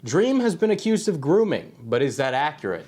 Dream has been accused of grooming, but is that accurate?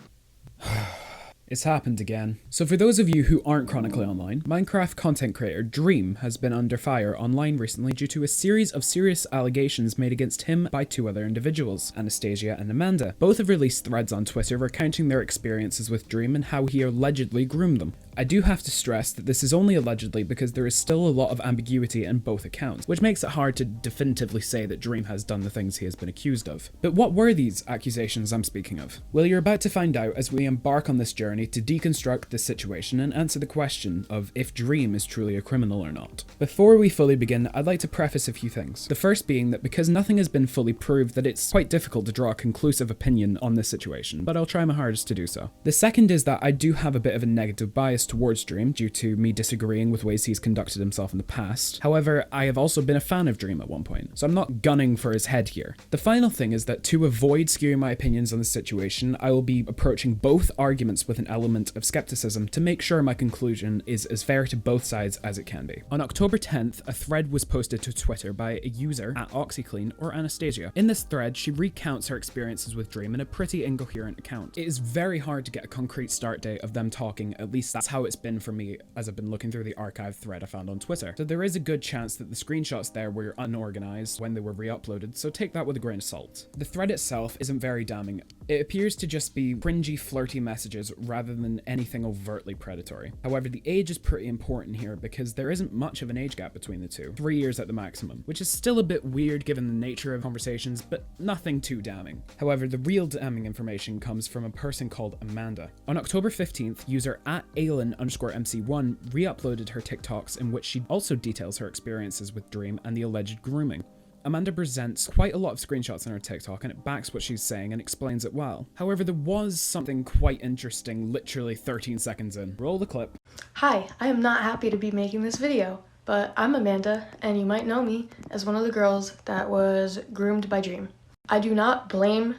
It's happened again. So for those of you who aren't chronically online, Minecraft content creator Dream has been under fire online recently due to a series of serious allegations made against him by two other individuals, Anastasia and Amanda. Both have released threads on Twitter recounting their experiences with Dream and how he allegedly groomed them. I do have to stress that this is only allegedly because there is still a lot of ambiguity in both accounts, which makes it hard to definitively say that Dream has done the things he has been accused of. But what were these accusations I'm speaking of? Well, you're about to find out as we embark on this journey to deconstruct this situation and answer the question of if Dream is truly a criminal or not. Before we fully begin, I'd like to preface a few things. The first being that because nothing has been fully proved, that it's quite difficult to draw a conclusive opinion on this situation, but I'll try my hardest to do so. The second is that I do have a bit of a negative bias towards Dream due to me disagreeing with ways he's conducted himself in the past. However, I have also been a fan of Dream at one point, so I'm not gunning for his head here. The final thing is that to avoid skewing my opinions on the situation, I will be approaching both arguments with an element of skepticism to make sure my conclusion is as fair to both sides as it can be. On October 10th, a thread was posted to Twitter by a user at OxyClean or Anastasia. In this thread, she recounts her experiences with Dream in a pretty incoherent account. It is very hard to get a concrete start date of them talking, at least that's how it's been for me as I've been looking through the archive thread I found on Twitter. So there is a good chance that the screenshots there were unorganized when they were re-uploaded, so take that with a grain of salt. The thread itself isn't very damning. It appears to just be cringy, flirty messages rather than anything overtly predatory. However, the age is pretty important here because there isn't much of an age gap between the two, 3 years at the maximum, which is still a bit weird given the nature of conversations, but nothing too damning. However, the real damning information comes from a person called Amanda. On October 15th, user at Aylin_MC1 re-uploaded her TikToks in which she also details her experiences with Dream and the alleged grooming. Amanda presents quite a lot of screenshots in her TikTok and it backs what she's saying and explains it well. However, there was something quite interesting literally 13 seconds in. Roll the clip. Hi, I am not happy to be making this video, but I'm Amanda and you might know me as one of the girls that was groomed by Dream. I do not blame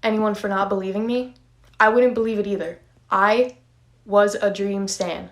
anyone for not believing me. I wouldn't believe it either. I was a Dream stan.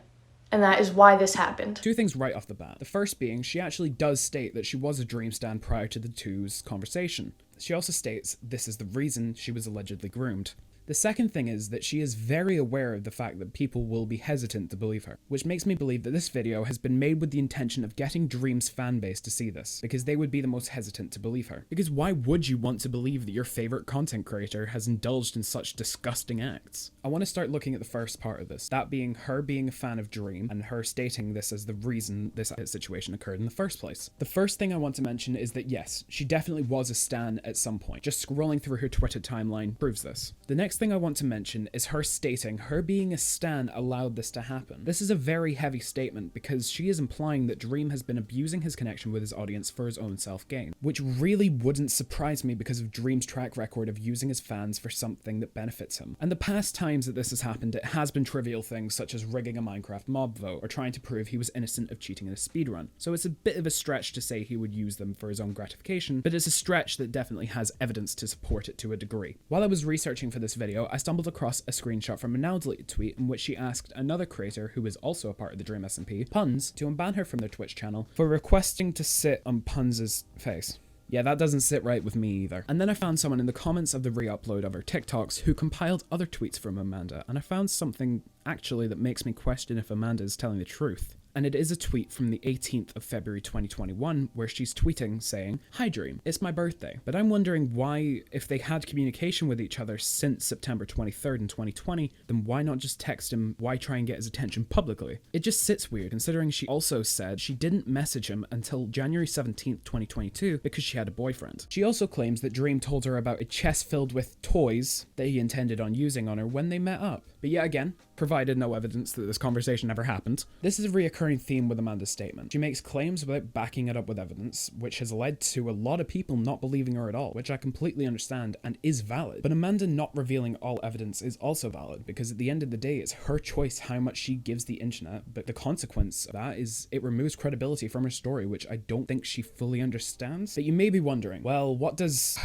And that is why this happened. Two things right off the bat. The first being, she actually does state that she was a Dream stan prior to the two's conversation. She also states this is the reason she was allegedly groomed. The second thing is that she is very aware of the fact that people will be hesitant to believe her, which makes me believe that this video has been made with the intention of getting Dream's fanbase to see this, because they would be the most hesitant to believe her. Because why would you want to believe that your favorite content creator has indulged in such disgusting acts? I want to start looking at the first part of this, that being her being a fan of Dream and her stating this as the reason this situation occurred in the first place. The first thing I want to mention is that yes, she definitely was a stan at some point. Just scrolling through her Twitter timeline proves this. The next thing I want to mention is her stating her being a stan allowed this to happen. This is a very heavy statement because she is implying that Dream has been abusing his connection with his audience for his own self-gain, which really wouldn't surprise me because of Dream's track record of using his fans for something that benefits him. And the past times that this has happened, it has been trivial things such as rigging a Minecraft mob vote or trying to prove he was innocent of cheating in a speedrun. So it's a bit of a stretch to say he would use them for his own gratification, but it's a stretch that definitely has evidence to support it to a degree. While I was researching for this video, I stumbled across a screenshot from a now deleted tweet in which she asked another creator who is also a part of the Dream SMP, Puns, to unban her from their Twitch channel for requesting to sit on Puns' face. Yeah, that doesn't sit right with me either. And then I found someone in the comments of the re-upload of her TikToks who compiled other tweets from Amanda, and I found something actually that makes me question if Amanda is telling the truth. And it is a tweet from the 18th of February 2021 where she's tweeting saying, "Hi Dream, it's my birthday, but I'm wondering why, if they had communication with each other since September 23rd in 2020, then why not just text him, why try and get his attention publicly?" It just sits weird considering she also said she didn't message him until January 17th, 2022 because she had a boyfriend. She also claims that Dream told her about a chest filled with toys that he intended on using on her when they met up. But yet again, provided no evidence that this conversation ever happened. This is a reoccurring theme with Amanda's statement. She makes claims without backing it up with evidence, which has led to a lot of people not believing her at all, which I completely understand and is valid. But Amanda not revealing all evidence is also valid, because at the end of the day, it's her choice how much she gives the internet, but the consequence of that is it removes credibility from her story, which I don't think she fully understands. But you may be wondering, well, what does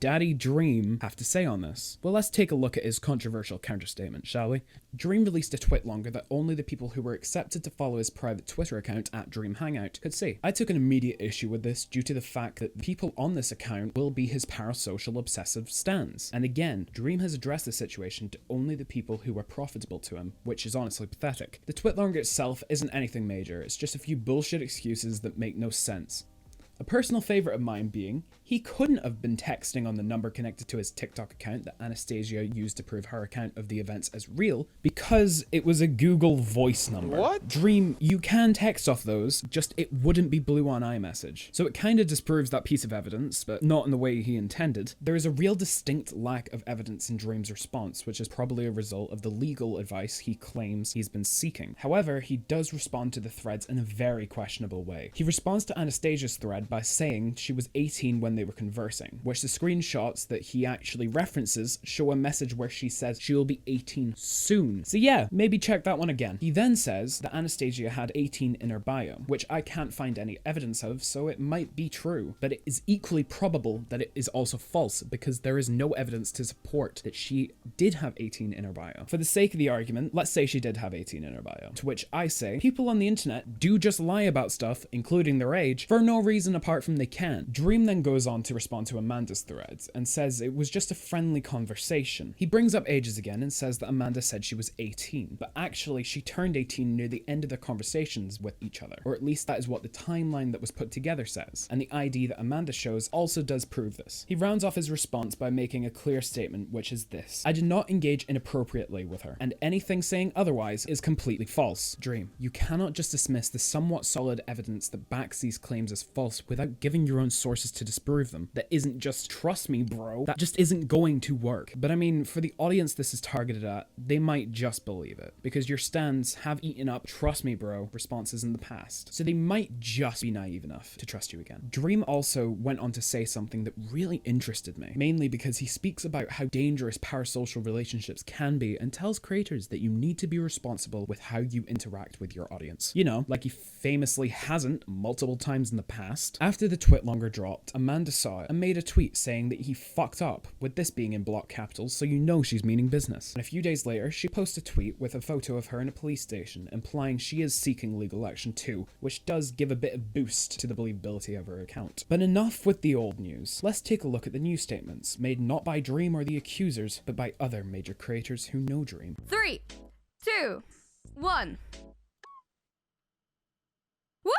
Daddy Dream have to say on this? Well, let's take a look at his controversial counterstatement, shall we? Dream released a tweet longer that only the people who were accepted to follow his private Twitter account at Dream Hangout could see. I took an immediate issue with this due to the fact that people on this account will be his parasocial obsessive stans. And again, Dream has addressed the situation to only the people who are profitable to him, which is honestly pathetic. The tweet longer itself isn't anything major, it's just a few bullshit excuses that make no sense. A personal favourite of mine being, he couldn't have been texting on the number connected to his TikTok account that Anastasia used to prove her account of the events as real, because it was a Google Voice number. What? Dream, you can text off those, just it wouldn't be blue on iMessage. So it kinda disproves that piece of evidence, but not in the way he intended. There is a real distinct lack of evidence in Dream's response, which is probably a result of the legal advice he claims he's been seeking. However, he does respond to the threads in a very questionable way. He responds to Anastasia's thread by saying she was 18 when they were conversing, which the screenshots that he actually references show a message where she says she will be 18 soon. So yeah, maybe check that one again. He then says that Anastasia had 18 in her bio, which I can't find any evidence of, so it might be true, but it is equally probable that it is also false because there is no evidence to support that she did have 18 in her bio. For the sake of the argument, let's say she did have 18 in her bio, to which I say, people on the internet do just lie about stuff, including their age, for no reason apart from they can. Dream then goes on to respond to Amanda's threads and says it was just a friendly conversation. He brings up ages again and says that Amanda said she was 18, but actually she turned 18 near the end of their conversations with each other, or at least that is what the timeline that was put together says, and the ID that Amanda shows also does prove this. He rounds off his response by making a clear statement, which is this: I did not engage inappropriately with her, and anything saying otherwise is completely false. Dream, you cannot just dismiss the somewhat solid evidence that backs these claims as false without giving your own sources to disprove them. That isn't just trust me, bro. That just isn't going to work. But I mean, for the audience this is targeted at, they might just believe it, because your stans have eaten up trust me, bro responses in the past. So they might just be naive enough to trust you again. Dream also went on to say something that really interested me, mainly because he speaks about how dangerous parasocial relationships can be and tells creators that you need to be responsible with how you interact with your audience. You know, like he famously hasn't multiple times in the past. After the tweet longer dropped, Amanda saw it and made a tweet saying that he fucked up, with this being in block capitals, so you know she's meaning business. And a few days later, she posted a tweet with a photo of her in a police station, implying she is seeking legal action too, which does give a bit of boost to the believability of her account. But enough with the old news. Let's take a look at the new statements, made not by Dream or the accusers, but by other major creators who know Dream. 3, 2, 1. Woo!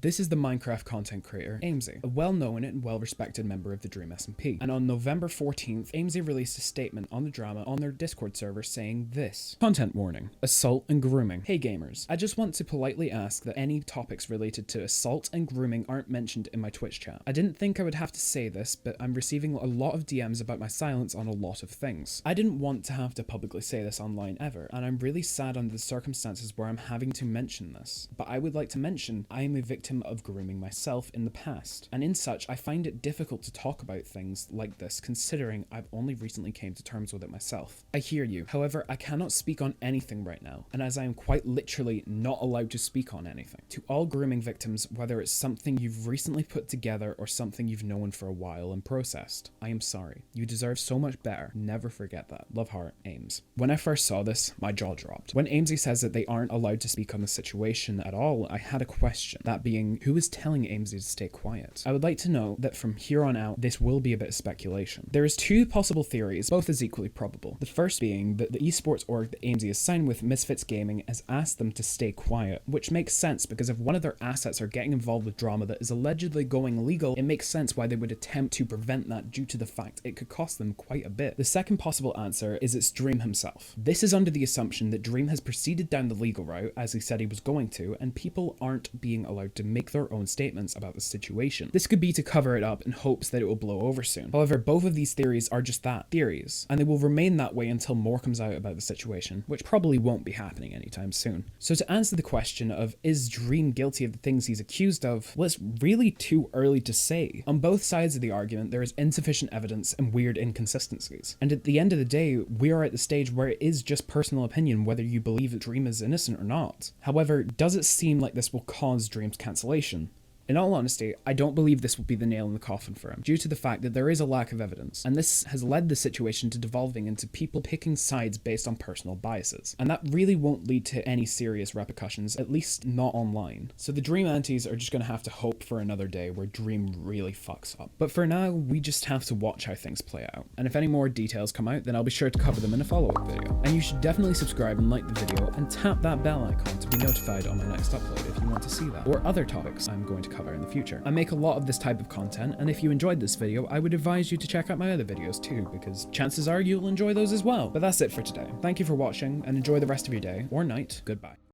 This is the Minecraft content creator, Amesy, a well-known and well-respected member of the Dream SMP. And on November 14th, Amesy released a statement on the drama on their Discord server saying this: Content warning, assault and grooming. Hey gamers, I just want to politely ask that any topics related to assault and grooming aren't mentioned in my Twitch chat. I didn't think I would have to say this, but I'm receiving a lot of DMs about my silence on a lot of things. I didn't want to have to publicly say this online ever, and I'm really sad under the circumstances where I'm having to mention this. But I would like to mention I am a victim of grooming myself in the past, and in such I find it difficult to talk about things like this considering I've only recently came to terms with it myself. I hear you, however I cannot speak on anything right now, and as I am quite literally not allowed to speak on anything. To all grooming victims, whether it's something you've recently put together or something you've known for a while and processed, I am sorry. You deserve so much better. Never forget that. Love heart, Ames. When I first saw this, my jaw dropped. When Amesy says that they aren't allowed to speak on the situation at all, I had a question, that being, who is telling Amesy to stay quiet? I would like to know that from here on out, this will be a bit of speculation. There is two possible theories, both as equally probable. The first being that the esports org that Amesy is signed with, Misfits Gaming, has asked them to stay quiet, which makes sense because if one of their assets are getting involved with drama that is allegedly going legal, it makes sense why they would attempt to prevent that due to the fact it could cost them quite a bit. The second possible answer is it's Dream himself. This is under the assumption that Dream has proceeded down the legal route, as he said he was going to, and people aren't being allowed to make their own statements about the situation. This could be to cover it up in hopes that it will blow over soon. However, both of these theories are just that, theories, and they will remain that way until more comes out about the situation, which probably won't be happening anytime soon. So to answer the question of is Dream guilty of the things he's accused of, well, it's really too early to say. On both sides of the argument, there is insufficient evidence and weird inconsistencies. And at the end of the day, we are at the stage where it is just personal opinion whether you believe that Dream is innocent or not. However, does it seem like this will cause Dream's cancellation? In all honesty, I don't believe this will be the nail in the coffin for him, due to the fact that there is a lack of evidence, and this has led the situation to devolving into people picking sides based on personal biases. And that really won't lead to any serious repercussions, at least not online. So the Dream Aunties are just gonna have to hope for another day where Dream really fucks up. But for now, we just have to watch how things play out. And if any more details come out, then I'll be sure to cover them in a follow-up video. And you should definitely subscribe and like the video, and tap that bell icon to be notified on my next upload if you want to see that, or other topics I'm going to cover in the future. I make a lot of this type of content, and if you enjoyed this video, I would advise you to check out my other videos too, because chances are you'll enjoy those as well. But that's it for today. Thank you for watching, and enjoy the rest of your day, or night. Goodbye.